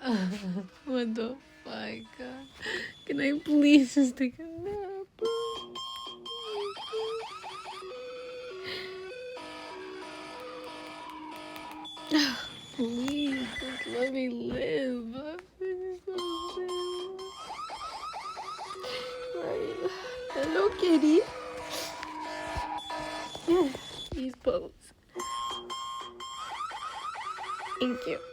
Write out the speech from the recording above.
What the fuck? Can I please just take a nap? Please, just let me live. Right. Hello, kitty. Please pose. Thank you.